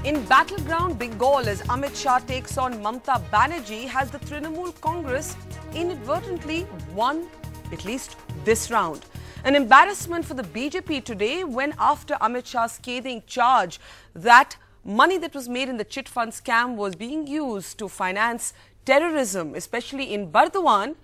In battleground Bengal, as Amit Shah takes on Mamata Banerjee, has the Trinamool Congress inadvertently won at least this round. An embarrassment for the BJP today when, after Amit Shah's scathing charge that money that was made in the chit-fund scam was being used to finance terrorism, especially in Bardwan,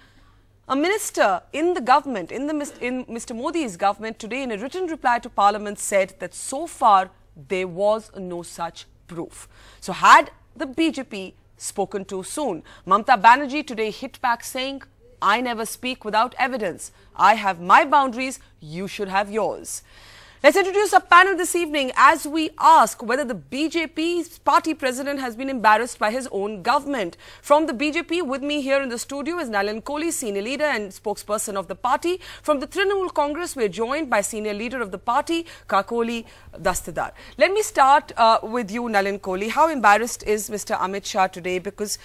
a minister in the government, in Mr. Modi's government today, in a written reply to Parliament, said that so far there was no such proof. So had the BJP spoken too soon? Mamata Banerjee today hit back saying, I never speak without evidence. I have my boundaries, you should have yours. Let's introduce a panel this evening as we ask whether the BJP's party president has been embarrassed by his own government. From the BJP, with me here in the studio is Nalin, Kohli, senior leader and spokesperson of the party. From the Trinamool Congress, we're joined by senior leader of the party, Kakoli, Dastidar. Let me start with you, Nalin Kohli. How embarrassed is Mr. Amit Shah today? Because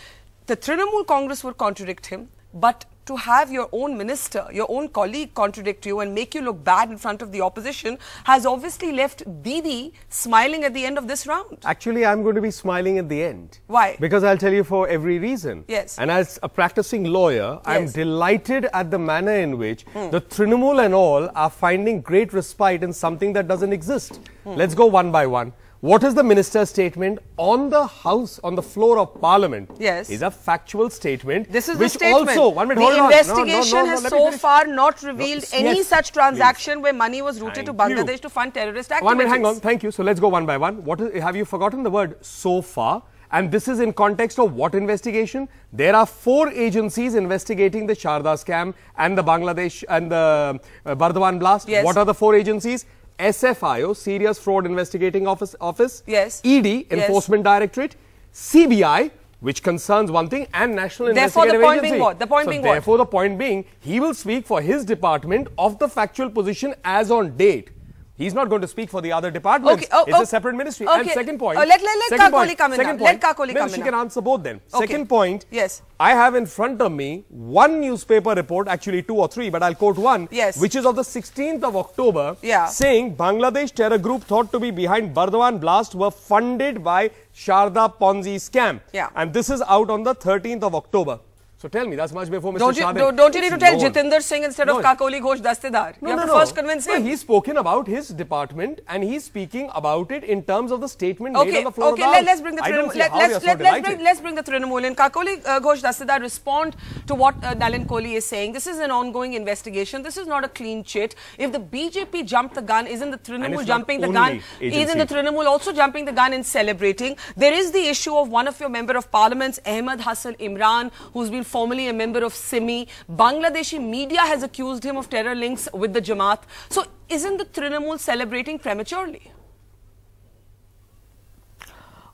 the Trinamool Congress would contradict him, but to have your own minister, your own colleague contradict you and make you look bad in front of the opposition has obviously left Didi smiling at the end of this round. Actually, I'm going to be smiling at the end. Why? Because I'll tell you for every reason. Yes. And as a practicing lawyer, yes, I'm delighted at the manner in which the Trinamool and all are finding great respite in something that doesn't exist. Let's go one by one. What is the minister's statement on the House, on the floor of Parliament? Yes. Is a factual statement. This is which the statement. Also, one minute, the investigation has so far not revealed any such transaction please, where money was routed to Bangladesh to fund terrorist activities. 1 minute, hang on. Thank you. So let's go one by one. Have you forgotten the word so far? And this is in context of what investigation? There are 4 agencies investigating the Saradha scam and the Bangladesh and the Bardwan blast. Yes. What are the 4 agencies? SFIO, Serious Fraud Investigating Office, yes, ED, Enforcement Directorate, CBI, which concerns one thing, and National Investigative Agency. Therefore, the point being what? The point being what? Therefore, the point being, he will speak for his department of the factual position as on date. He's not going to speak for the other departments. Okay, it's a separate ministry. Okay. And second point. Let Kakoli come in now. Let Kakoli come in. She can answer both then. Okay. Second point. Yes. I have in front of me one newspaper report, actually 2 or 3, but I'll quote one. Yes. Which is of the 16th of October. Yeah. Saying Bangladesh terror group thought to be behind Bardwan blast were funded by Saradha Ponzi scam. Yeah. And this is out on the 13th of October. So tell me, that's much before Mr. Shah. Don't you need to tell Jitendra Singh instead of Kakoli, Ghosh, Dastidar? You have to first convince him. He's spoken about his department and he's speaking about it in terms of the statement made on the floor of the House. Let's bring the Trinamool. Let's bring the Trinamool in. Kakoli, Ghosh, Dastidar, respond to what Nalin Kohli is saying. This is an ongoing investigation. This is not a clean chit. If the BJP jumped the gun, isn't the Trinamool jumping the gun? Isn't the Trinamool also jumping the gun and celebrating? There is the issue of one of your member of parliaments, Ahmed Hassan Imran, who's been formerly a member of Simi. Bangladeshi media has accused him of terror links with the Jamaat. So isn't the Trinamool celebrating prematurely?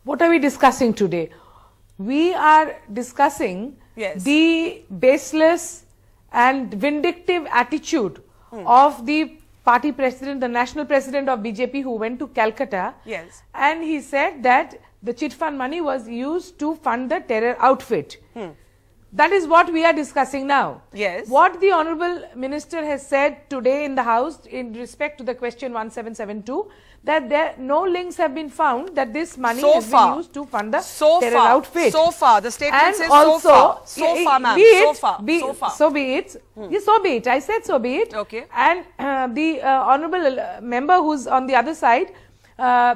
What are we discussing today? We are discussing the baseless and vindictive attitude of the party president, the national president of BJP, who went to Calcutta. Yes. And he said that the chit fund money was used to fund the terror outfit. That is what we are discussing now. Yes. What the Honourable Minister has said today in the House in respect to the question 1772, that no links have been found that this money has been used to fund the terror outfit. So far, the statement and says also, so far, ma'am. So be it. I said so be it. Okay. And the Honourable member who's on the other side,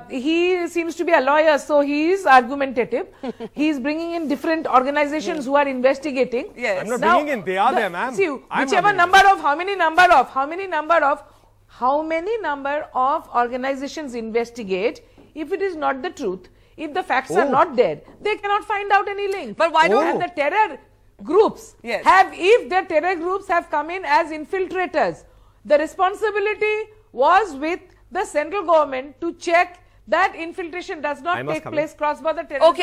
he seems to be a lawyer, so he is argumentative. He is bringing in different organizations who are investigating. Yes. I'm not bringing in, they are there, ma'am. See, whichever number of, how many number of organizations investigate, if it is not the truth, if the facts are not there, they cannot find out any link. But why don't the terror groups if the terror groups have come in as infiltrators, the responsibility was with the central government to check that infiltration does not take place, cross-border terrorism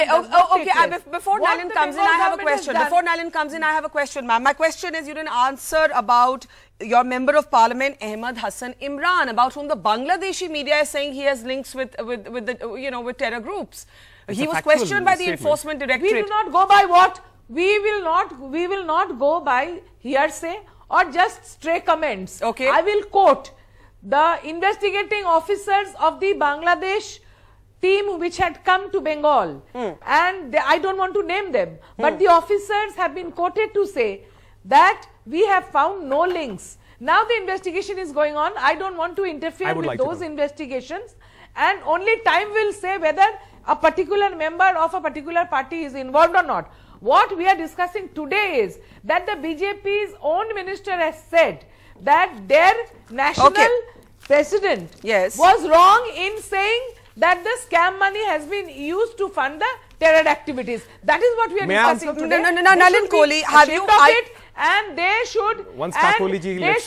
Before Nalin comes in, I have a question. Before Nalin comes in, I have a question, ma'am. My question is, you didn't answer about your member of parliament, Ahmed Hassan Imran, about whom the Bangladeshi media is saying he has links with terror groups. He was questioned by the Enforcement Directorate. We do not go by what? We will not go by hearsay or just stray comments. Okay. I will quote the investigating officers of the Bangladesh team which had come to Bengal, and I don't want to name them, but the officers have been quoted to say that we have found no links. Now the investigation is going on. I don't want to interfere with those investigations, and only time will say whether a particular member of a particular party is involved or not. What we are discussing today is that the BJP's own minister has said that their national president was wrong in saying that the scam money has been used to fund the terror activities. That is what we are discussing today. No, Nalin Kohli, have you... And they should, apologize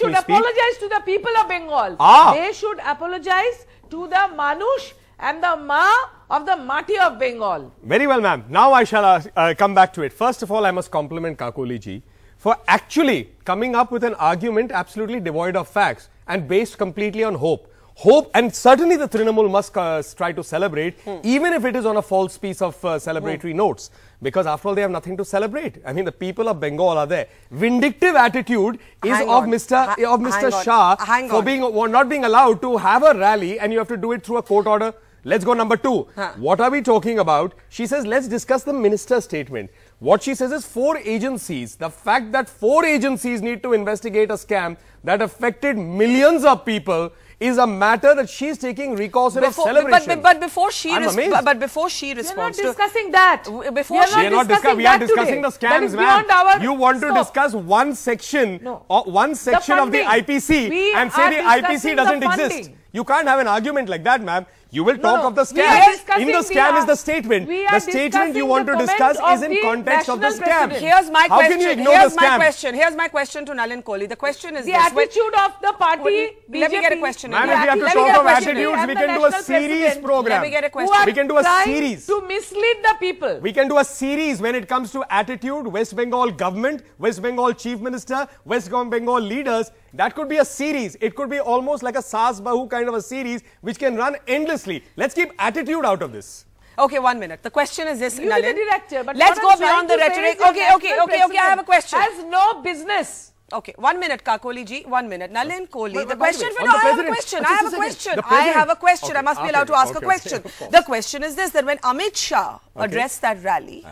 to the people of Bengal. They should apologize to the Manush and the Ma of the Mati of Bengal. Very well, ma'am. Now I shall come back to it. First of all, I must compliment Kakoli ji for actually coming up with an argument absolutely devoid of facts and based completely on hope. Hope, and certainly the Trinamool must try to celebrate, even if it is on a false piece of celebratory notes. Because after all, they have nothing to celebrate. I mean, the people of Bengal are there. Vindictive attitude is of Mr. Shah for not being allowed to have a rally, and you have to do it through a court order. Let's go number 2. What are we talking about? She says, let's discuss the minister's statement. What she says is 4 agencies. The fact that 4 agencies need to investigate a scam that affected millions of people is a matter that she is taking recourse in a celebration. But before she responds, we are not discussing that. We are discussing the scams, ma'am. You want to discuss one section, one section of the IPC and say the IPC doesn't exist. You can't have an argument like that, ma'am. You will talk of the scam. In the scam is the statement. The statement you want to discuss is in context of the scam. Here's my question. How can you ignore the scam? Here's my question to Nalin Kohli. The question is the attitude of the party. Let me get a question. Ma'am, if we have to talk of attitudes, we can do a series program. Let me get a question. We can do a series to mislead the people. We can do a series when it comes to attitude, West Bengal government, West Bengal chief minister, West Bengal leaders. That could be a series. It could be almost like a Saas Bahu kind of a series which can run endlessly. Let's keep attitude out of this. Okay, 1 minute. The question is this, Nalin. Nalin. The director, but let's go beyond the rhetoric. Okay, I have a question. Has no business. Okay, 1 minute, Kakoli ji, 1 minute. Nalin Kohli, the question for I have a question. I have a question. I must be allowed to ask a question. The question is this, that when Amit Shah addressed that rally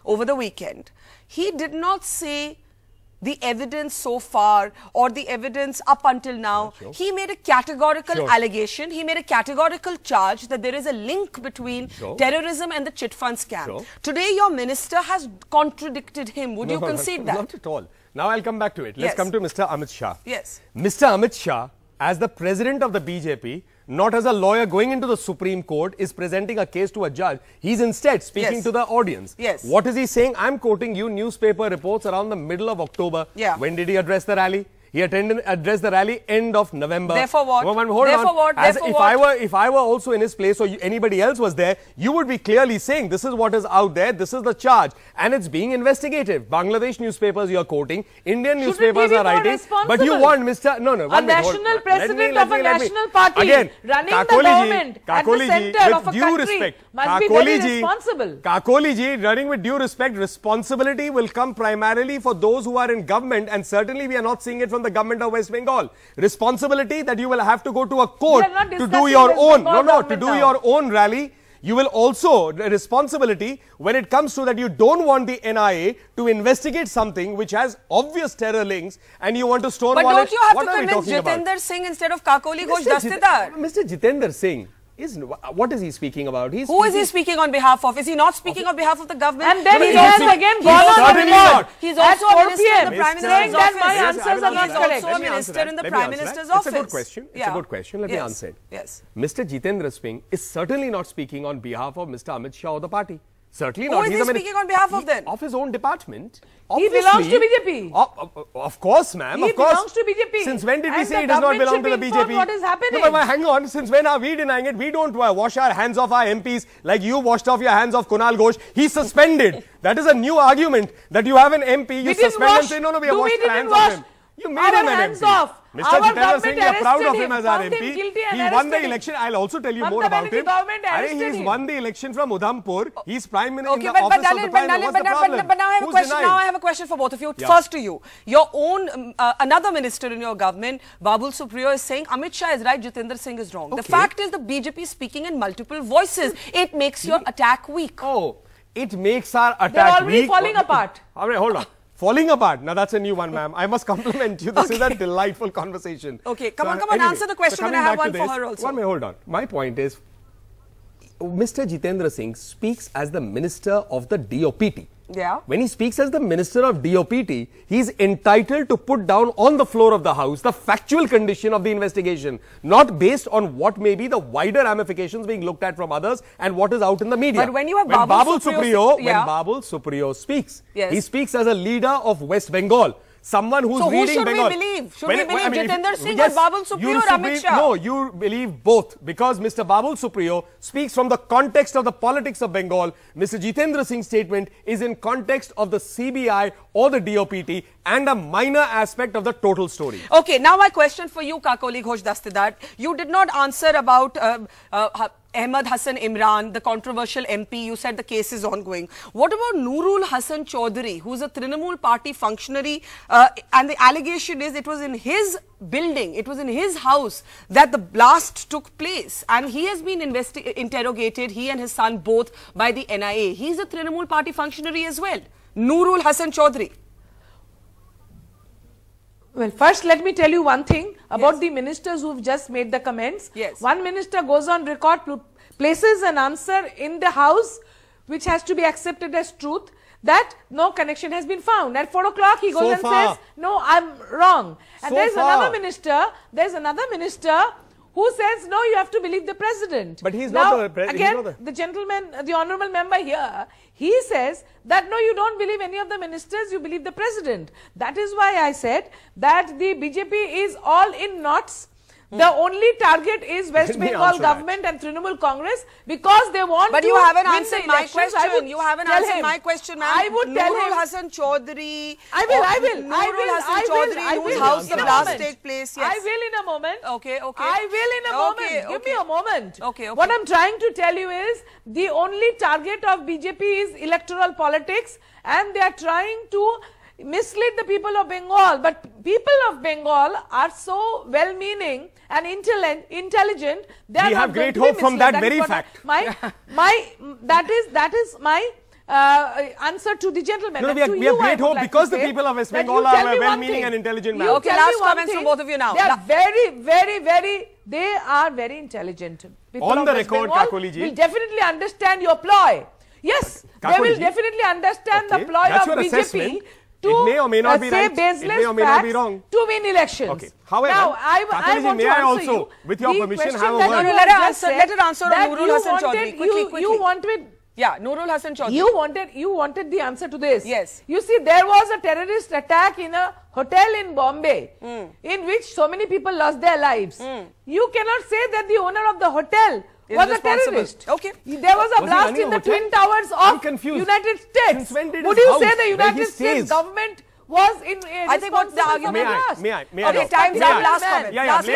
over the weekend, he did not say the evidence so far or the evidence up until now. He made a categorical allegation. He made a categorical charge that there is a link between terrorism and the chit-fund scam. Today, your minister has contradicted him. Would you concede that? Not at all. Now I'll come back to it. Let's come to Mr. Amit Shah. Yes. Mr. Amit Shah, as the president of the BJP, not as a lawyer going into the Supreme Court, is presenting a case to a judge. He's instead speaking to the audience. What is he saying? I'm quoting you newspaper reports around the middle of October. When did he address the rally? He addressed the rally end of November. Therefore what? If I were also in his place or anybody else was there, you would be clearly saying this is what is out there, this is the charge, and it's being investigated. Bangladesh newspapers you are quoting, Indian newspapers are writing, but you want Mr. A national president of a national party running the government at the center of a country must be very responsible. Kakoli ji, running with due respect, responsibility will come primarily for those who are in government, and certainly we are not seeing it from the government of West Bengal. Responsibility that you will have to go to a court to do your own, to do your own rally. You will also, responsibility when it comes to that you don't want the NIA to investigate something which has obvious terror links and you want to stonewall it. But don't you have to convince Jitendra Singh instead of Kakoli, Ghosh, Dastidar? Mr. Jitendra Singh. What is he speaking about? Who is he speaking on behalf of? Is he not speaking on behalf of the government? And then he has again gone on the record. He's also a minister in the Prime Minister's office. My answers are not correct. He's also a minister in the Prime Minister's office. It's a good question. It's a good question. Let me answer it. Yes. Mr. Jitendra Singh is certainly not speaking on behalf of Mr. Amit Shah or the party. Certainly not. Who is he speaking on behalf of then? Of his own department. He belongs to BJP. Of course, ma'am. He belongs to BJP. Since when did we say he does not belong to the BJP? What is happening? No, but hang on. Since when are we denying it? We don't wash our hands off our MPs like you washed off your hands off Kunal Ghosh. He's suspended. That is a new argument that you have an MP. You suspend and say, no, we have washed our hands off him. You made him an MP. Mr. Jitendra Singh, we are proud of him as our MP. He won the election. I'll also tell you more about him. He's won the election from Udhampur. He's Prime Minister in the office of the Prime Minister. What's the problem? But now I have a question for both of you. First to you. Your own, another minister in your government, Babul Supriyo, is saying Amit Shah is right, Jitendra Singh is wrong. The fact is the BJP is speaking in multiple voices. It makes your attack weak. Oh, it makes our attack weak. They're already falling apart. All right, hold on. Falling apart. Now that's a new one, ma'am. I must compliment you. This is a delightful conversation. Okay, come on, anyway, answer the question. And I have one for her also. One minute, hold on. My point is, Mr. Jitendra Singh speaks as the Minister of the DOPT. Yeah. When he speaks as the Minister of DOPT, he is entitled to put down on the floor of the House the factual condition of the investigation, not based on what may be the wider ramifications being looked at from others and what is out in the media. But when you have Babul Supriyo speaks, he speaks as a leader of West Bengal. Someone who's reading Bengal. So who should we believe? Should we believe Jitendra Singh or Babul Supriyo or Amit Shah? No, you believe both, because Mr. Babul Supriyo speaks from the context of the politics of Bengal. Mr. Jitendra Singh's statement is in context of the CBI or the DOPT and a minor aspect of the total story. Okay, now my question for you, Kakoli, Ghosh, Dastidar. You did not answer about Ahmed Hassan Imran, the controversial MP. You said the case is ongoing. What about Nurul Hassan Chaudhary, who is a Trinamool party functionary, and the allegation is it was in his building, it was in his house that the blast took place, and he has been interrogated, he and his son both, by the NIA. He is a Trinamool party functionary as well. Nurul Hassan Chaudhary. Well, first let me tell you one thing about the ministers who've just made the comments. Yes. One minister goes on record, places an answer in the House which has to be accepted as truth, that no connection has been found. At 4 o'clock he goes and says, no, I'm wrong. And there's another minister who says, no, you have to believe the president. But he's now, not the president. Again, the gentleman, the honorable member here, he says that no, you don't believe any of the ministers, you believe the president. That is why I said that the BJP is all in knots. The only target is West Bengal government and Trinamool Congress, because they want but to you haven't win answered the my elections. question. You haven't answered my question, ma'am. I would tell him. Nurul Hassan Chaudhary. I will. Nurul Hassan Chaudhary, whose house the blast take place. Yes. I will in a moment. Okay. I will in a moment. Give me a moment. Okay. What I'm trying to tell you is the only target of BJP is electoral politics, and they are trying to mislead the people of Bengal. But people of Bengal are so well-meaning and intelligent. They are we have great hope from that very fact. That is my answer to the gentleman. No, we have great hope because the people of West Bengal are well-meaning and intelligent. Okay, last comments from both of you now. They are very intelligent. People on the record, Kakoli ji, will definitely understand your ploy. Yes, they will definitely understand the ploy of BJP. To it may or may not be right. Baseless it may or may not be wrong. To win elections. Okay. However, now, I want may to I also, you with your permission, have a word? No, let her answer Nurul Hassan Chaudhary. Quickly. You wanted... Yeah, Nurul Hassan Chaudhary. You wanted the answer to this. Yes. You see, there was a terrorist attack in a hotel in Bombay, in which so many people lost their lives. You cannot say that the owner of the hotel was a terrorist. Okay. There was a blast in the Twin Towers of United States. Would you say the United States government was in I think what the argument May I? Okay, time's up. Last comment. Last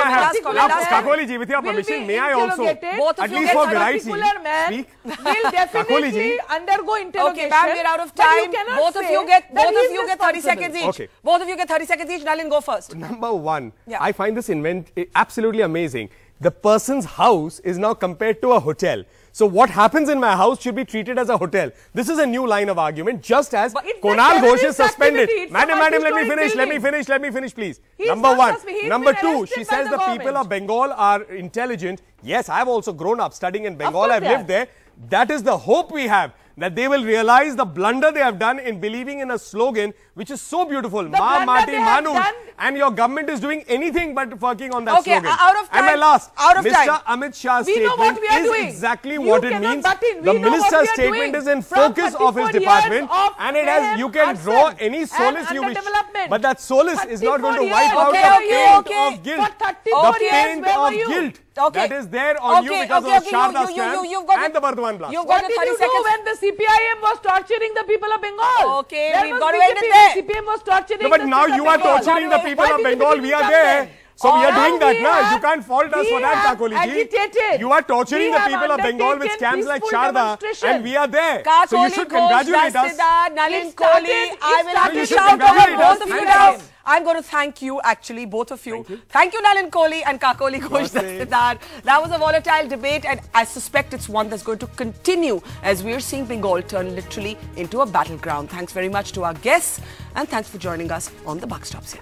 comment. Kakoli ji, with your permission, may I also, at least for variety, speak? Will definitely undergo interrogation. Okay, ma'am, we're out of time. Both of you get 30 seconds each. Okay. Both of you get 30 seconds each. Nalin, go first. Number one, I find this absolutely amazing. The person's house is now compared to a hotel. So what happens in my house should be treated as a hotel. This is a new line of argument, just as Kunal Ghosh is suspended. Madam, let me finish, please. Number one. Number two, she says the people of Bengal are intelligent. Yes, I have also grown up studying in Bengal. I've lived there. That is the hope we have, that they will realize the blunder they have done in believing in a slogan which is so beautiful. Ma Mati Manu. And your government is doing anything but working on that slogan. Out of time. And my last, Mr. Amit Shah's statement is exactly what it means. The minister's statement is in focus of his department, and it has, you can draw any solace you wish. But that solace is not going to wipe out the paint of guilt. The paint of guilt. That is there on you because of the Saradha scam and the Bardhaman blast. What did you do when the CPIM was torturing the people of Bengal? Okay, we've got to end it there. CPIM was torturing but now you are torturing the people of Bengal. We are there. So we are doing that now. You can't fault us for that, Kakoli ji. Agitated. You are torturing the people of Bengal with scams like Saradha, and we are there. So you should congratulate us. Dastidar, Nalin, Kohli. I will have to shout over both of you now. I'm going to thank you, actually, both of you. Thank you, Nalin Kohli and Kakoli Ghosh Dastidar. That was a volatile debate, and I suspect it's one that's going to continue as we're seeing Bengal turn literally into a battleground. Thanks very much to our guests, and thanks for joining us on The Buck Stops Here.